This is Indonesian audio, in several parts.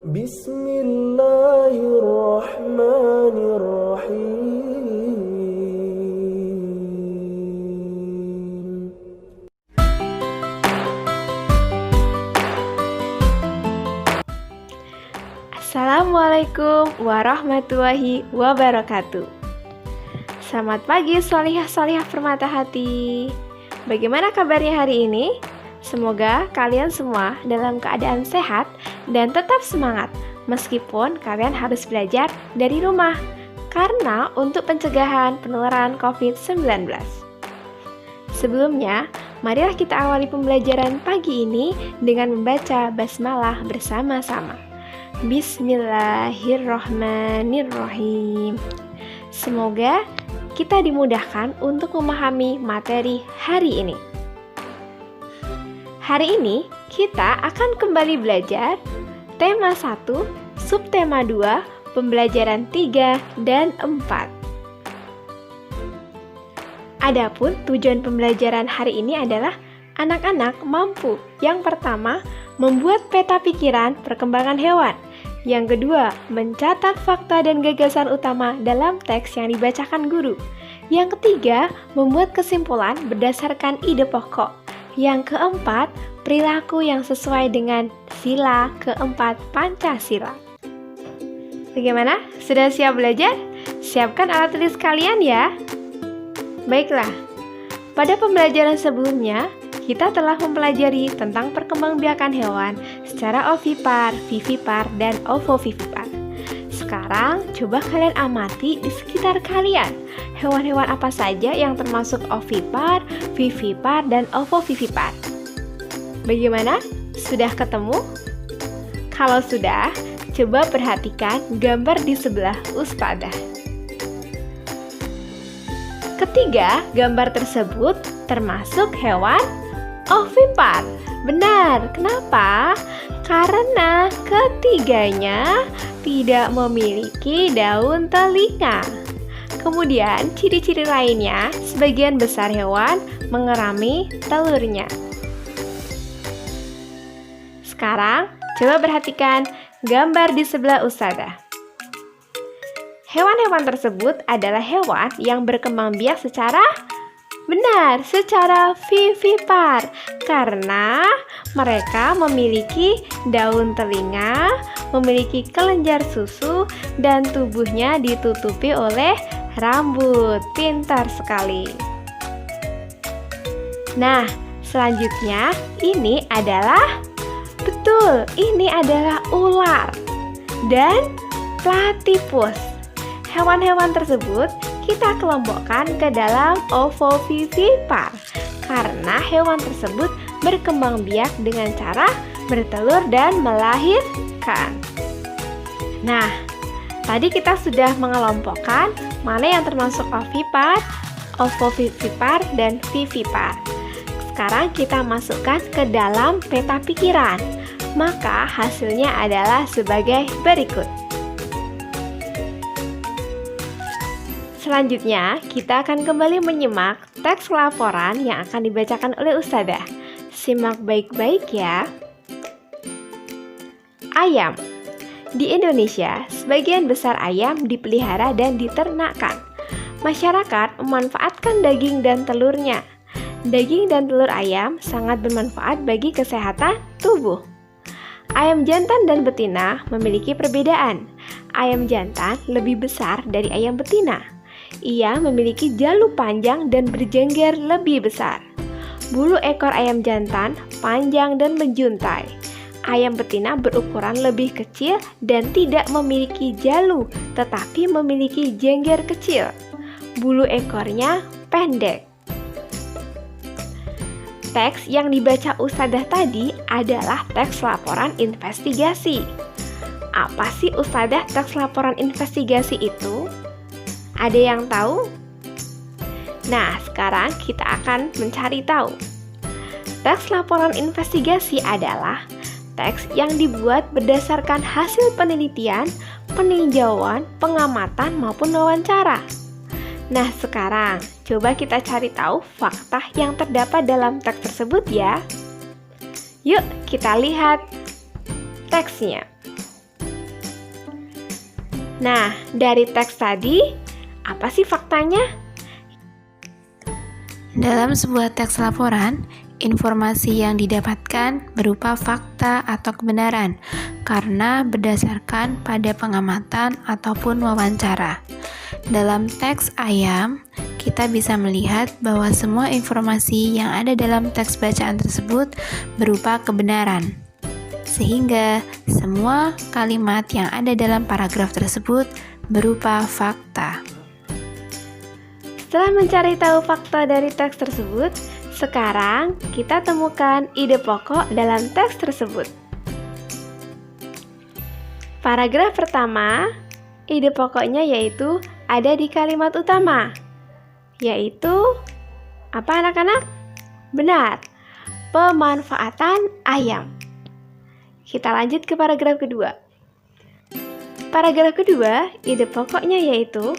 Bismillahirrahmanirrahim. Assalamualaikum warahmatullahi wabarakatuh. Selamat pagi solihah-solihah permata hati. Bagaimana kabarnya hari ini? Semoga kalian semua dalam keadaan sehat dan tetap semangat meskipun kalian harus belajar dari rumah karena untuk pencegahan penularan COVID-19. Sebelumnya, marilah kita awali pembelajaran pagi ini dengan membaca basmalah bersama-sama. Bismillahirrahmanirrahim. Semoga kita dimudahkan untuk memahami materi hari ini. Hari ini kita akan kembali belajar tema 1, subtema 2, pembelajaran 3 dan 4. Adapun tujuan pembelajaran hari ini adalah anak-anak mampu. Yang pertama, membuat peta pikiran perkembangan hewan. Yang kedua, mencatat fakta dan gagasan utama dalam teks yang dibacakan guru. Yang ketiga, membuat kesimpulan berdasarkan ide pokok. Yang keempat, perilaku yang sesuai dengan sila keempat Pancasila. Bagaimana? Sudah siap belajar? Siapkan alat tulis kalian ya. Baiklah, pada pembelajaran sebelumnya, kita telah mempelajari tentang perkembangbiakan hewan secara ovipar, vivipar, dan ovovivipar. Sekarang, coba kalian amati di sekitar kalian. Hewan-hewan apa saja yang termasuk ovipar, vivipar, dan ovovivipar? Bagaimana? Sudah ketemu? Kalau sudah, coba perhatikan gambar di sebelah Ustadzah. Ketiga, gambar tersebut termasuk hewan ovipar. Benar, kenapa? Karena ketiganya tidak memiliki daun telinga. Kemudian, ciri-ciri lainnya, sebagian besar hewan mengerami telurnya. Sekarang, coba perhatikan gambar di sebelah Ustadzah. Hewan-hewan tersebut adalah hewan yang berkembang biak secara vivipar karena mereka memiliki daun telinga, memiliki kelenjar susu, dan tubuhnya ditutupi oleh rambut. Pintar sekali. Nah, selanjutnya ini adalah ular dan platypus. Hewan-hewan tersebut kita kelompokkan ke dalam ovovivipar karena hewan tersebut berkembang biak dengan cara bertelur dan melahirkan. Nah, tadi kita sudah mengelompokkan mana yang termasuk ovipar, ovovivipar, dan vivipar. Sekarang kita masukkan ke dalam peta pikiran. Maka hasilnya adalah sebagai berikut. Selanjutnya, kita akan kembali menyimak teks laporan yang akan dibacakan oleh Ustadzah. Simak baik-baik ya. Ayam. Di Indonesia, sebagian besar ayam dipelihara dan diternakkan. Masyarakat memanfaatkan daging dan telurnya. Daging dan telur ayam sangat bermanfaat bagi kesehatan tubuh. Ayam jantan dan betina memiliki perbedaan. Ayam jantan lebih besar dari ayam betina. Ia memiliki jalu panjang dan berjengger lebih besar. Bulu ekor ayam jantan panjang dan menjuntai. Ayam betina berukuran lebih kecil dan tidak memiliki jalu, tetapi memiliki jengger kecil. Bulu ekornya pendek. Teks yang dibaca Ustadzah tadi adalah teks laporan investigasi. Apa sih Ustadzah teks laporan investigasi itu? Ada yang tahu? Nah, sekarang kita akan mencari tahu. Teks laporan investigasi adalah teks yang dibuat berdasarkan hasil penelitian, peninjauan, pengamatan, maupun wawancara. Nah, sekarang coba kita cari tahu fakta yang terdapat dalam teks tersebut ya. Yuk, kita lihat teksnya. Nah, dari teks tadi, apa sih faktanya? Dalam sebuah teks laporan, informasi yang didapatkan berupa fakta atau kebenaran karena berdasarkan pada pengamatan ataupun wawancara. Dalam teks ayam, kita bisa melihat bahwa semua informasi yang ada dalam teks bacaan tersebut berupa kebenaran. Sehingga semua kalimat yang ada dalam paragraf tersebut berupa fakta. Setelah mencari tahu fakta dari teks tersebut, sekarang kita temukan ide pokok dalam teks tersebut. Paragraf pertama, ide pokoknya yaitu ada di kalimat utama, yaitu apa anak-anak? Benar, pemanfaatan ayam. Kita lanjut ke paragraf kedua. Paragraf kedua, ide pokoknya yaitu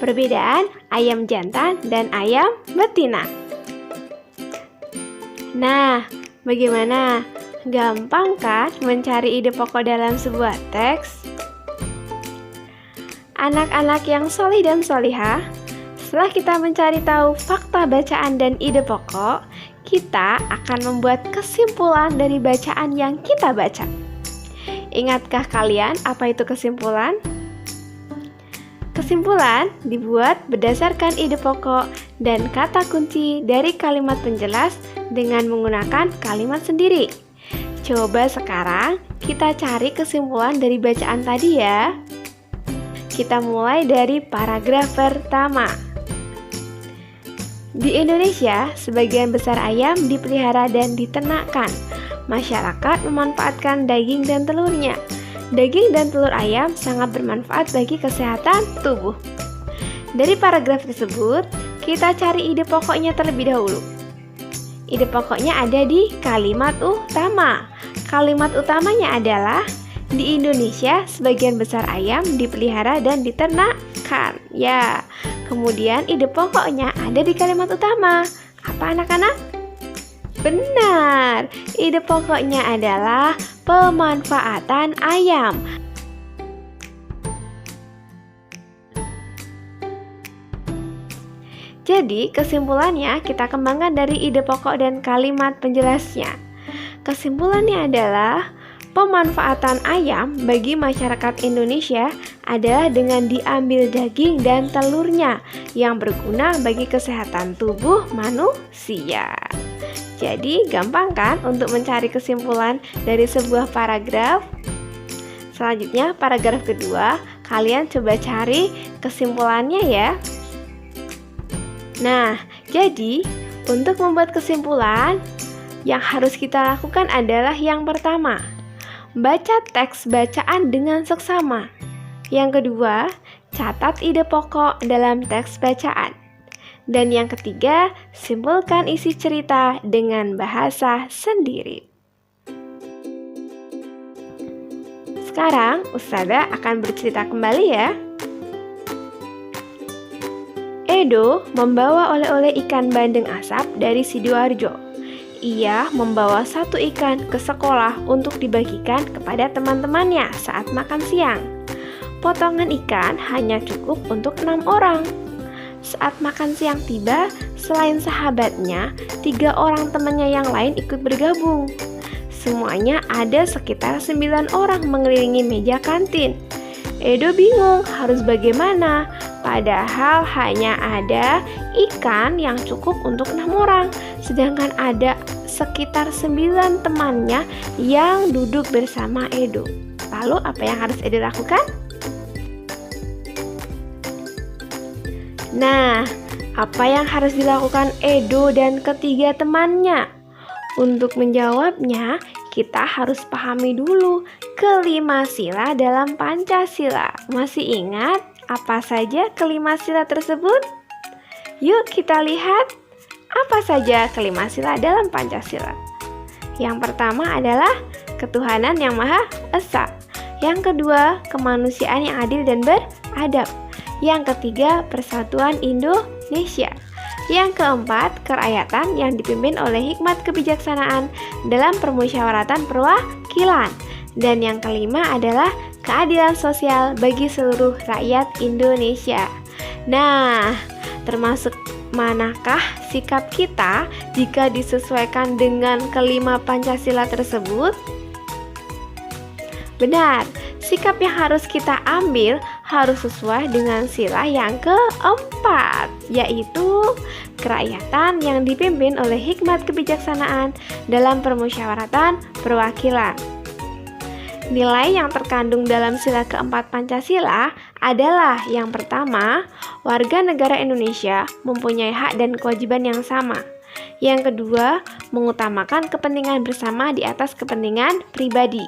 perbedaan ayam jantan dan ayam betina. Nah, bagaimana? Gampang kan mencari ide pokok dalam sebuah teks? Anak-anak yang solih dan solihah, setelah kita mencari tahu fakta bacaan dan ide pokok, kita akan membuat kesimpulan dari bacaan yang kita baca. Ingatkah kalian apa itu kesimpulan? Kesimpulan dibuat berdasarkan ide pokok dan kata kunci dari kalimat penjelas dengan menggunakan kalimat sendiri. Coba sekarang kita cari kesimpulan dari bacaan tadi ya. Kita mulai dari paragraf pertama. Di Indonesia, sebagian besar ayam dipelihara dan diternakkan. Masyarakat memanfaatkan daging dan telurnya. Daging dan telur ayam sangat bermanfaat bagi kesehatan tubuh. Dari paragraf tersebut, kita cari ide pokoknya terlebih dahulu. Ide pokoknya ada di kalimat utama. Kalimat utamanya adalah di Indonesia sebagian besar ayam dipelihara dan diternakkan. Ya, kemudian ide pokoknya ada di kalimat utama. Apa anak-anak? Benar, ide pokoknya adalah pemanfaatan ayam. Jadi, kesimpulannya kita kembangkan dari ide pokok dan kalimat penjelasnya. Kesimpulannya adalah pemanfaatan ayam bagi masyarakat Indonesia adalah dengan diambil daging dan telurnya yang berguna bagi kesehatan tubuh manusia. Jadi, gampang kan untuk mencari kesimpulan dari sebuah paragraf? Selanjutnya, paragraf kedua, kalian coba cari kesimpulannya ya. Nah, jadi untuk membuat kesimpulan, yang harus kita lakukan adalah yang pertama, baca teks bacaan dengan seksama. Yang kedua, catat ide pokok dalam teks bacaan. Dan yang ketiga, simpulkan isi cerita dengan bahasa sendiri. Sekarang, Ustazah akan bercerita kembali ya. Edo membawa oleh-oleh ikan bandeng asap dari Sidoarjo. Ia membawa satu ikan ke sekolah untuk dibagikan kepada teman-temannya saat makan siang. Potongan ikan hanya cukup untuk 6 orang. Saat makan siang tiba, selain sahabatnya, 3 orang temannya yang lain ikut bergabung. Semuanya ada sekitar 9 orang mengelilingi meja kantin. Edo bingung harus bagaimana, padahal hanya ada ikan yang cukup untuk 6 orang, sedangkan ada sekitar 9 temannya yang duduk bersama Edo. Lalu apa yang harus Edo lakukan? Nah, apa yang harus dilakukan Edo dan ketiga temannya? Untuk menjawabnya, kita harus pahami dulu kelima sila dalam Pancasila. Masih ingat apa saja kelima sila tersebut? Yuk kita lihat apa saja kelima sila dalam Pancasila. Yang pertama adalah ketuhanan yang Maha Esa. Yang kedua, kemanusiaan yang adil dan beradab. Yang ketiga, persatuan Indonesia. Yang keempat, kerakyatan yang dipimpin oleh hikmat kebijaksanaan dalam permusyawaratan perwakilan. Dan yang kelima adalah keadilan sosial bagi seluruh rakyat Indonesia. Nah, termasuk manakah sikap kita jika disesuaikan dengan kelima Pancasila tersebut? Benar, sikap yang harus kita ambil harus sesuai dengan sila yang keempat, yaitu kerakyatan yang dipimpin oleh hikmat kebijaksanaan dalam permusyawaratan perwakilan. Nilai yang terkandung dalam sila keempat Pancasila adalah yang pertama, warga negara Indonesia mempunyai hak dan kewajiban yang sama. Yang kedua, mengutamakan kepentingan bersama di atas kepentingan pribadi.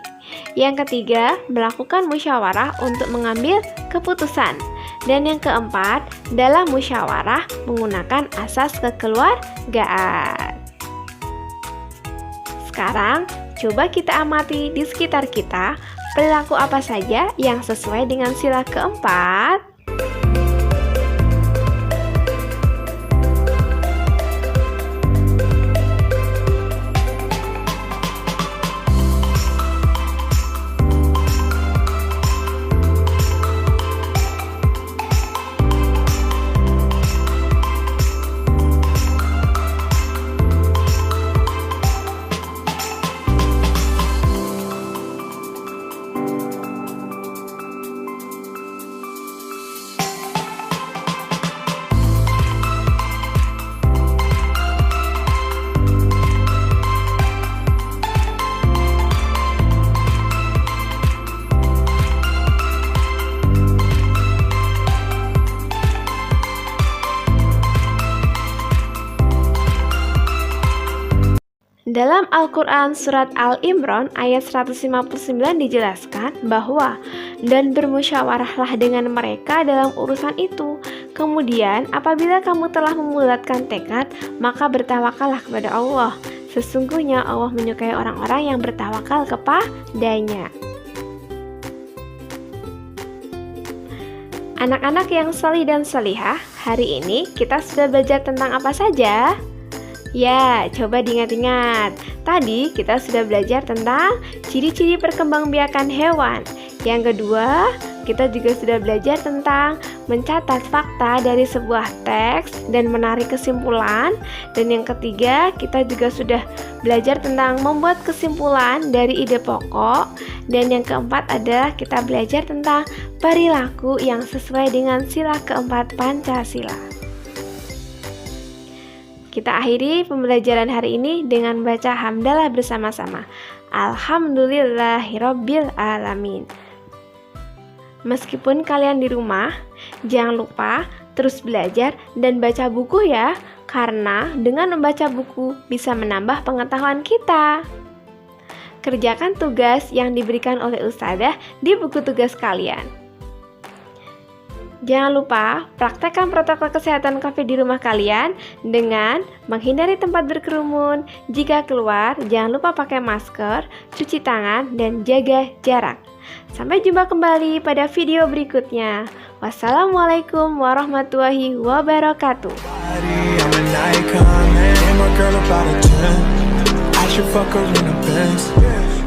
Yang ketiga, melakukan musyawarah untuk mengambil keputusan. Dan yang keempat, dalam musyawarah menggunakan asas kekeluargaan. Sekarang, coba kita amati di sekitar kita, perilaku apa saja yang sesuai dengan sila keempat. Dalam Al-Quran Surat Al-Imran ayat 159 dijelaskan bahwa dan bermusyawarahlah dengan mereka dalam urusan itu. Kemudian apabila kamu telah membulatkan tekad, maka bertawakallah kepada Allah. Sesungguhnya Allah menyukai orang-orang yang bertawakal kepadanya. Anak-anak yang salih dan salihah, hari ini kita sudah belajar tentang apa saja? Ya, coba diingat-ingat. Tadi kita sudah belajar tentang ciri-ciri perkembangbiakan hewan. Yang kedua, kita juga sudah belajar tentang mencatat fakta dari sebuah teks dan menarik kesimpulan. Dan yang ketiga, kita juga sudah belajar tentang membuat kesimpulan dari ide pokok. Dan yang keempat adalah kita belajar tentang perilaku yang sesuai dengan sila keempat Pancasila. Kita akhiri pembelajaran hari ini dengan baca hamdalah bersama-sama. Alhamdulillahirabbil alamin. Meskipun kalian di rumah, jangan lupa terus belajar dan baca buku ya, karena dengan membaca buku bisa menambah pengetahuan kita. Kerjakan tugas yang diberikan oleh ustadzah di buku tugas kalian. Jangan lupa praktekkan protokol kesehatan COVID di rumah kalian dengan menghindari tempat berkerumun. Jika keluar, jangan lupa pakai masker, cuci tangan, dan jaga jarak. Sampai jumpa kembali pada video berikutnya. Wassalamualaikum warahmatullahi wabarakatuh. I should fuck her in a Benz.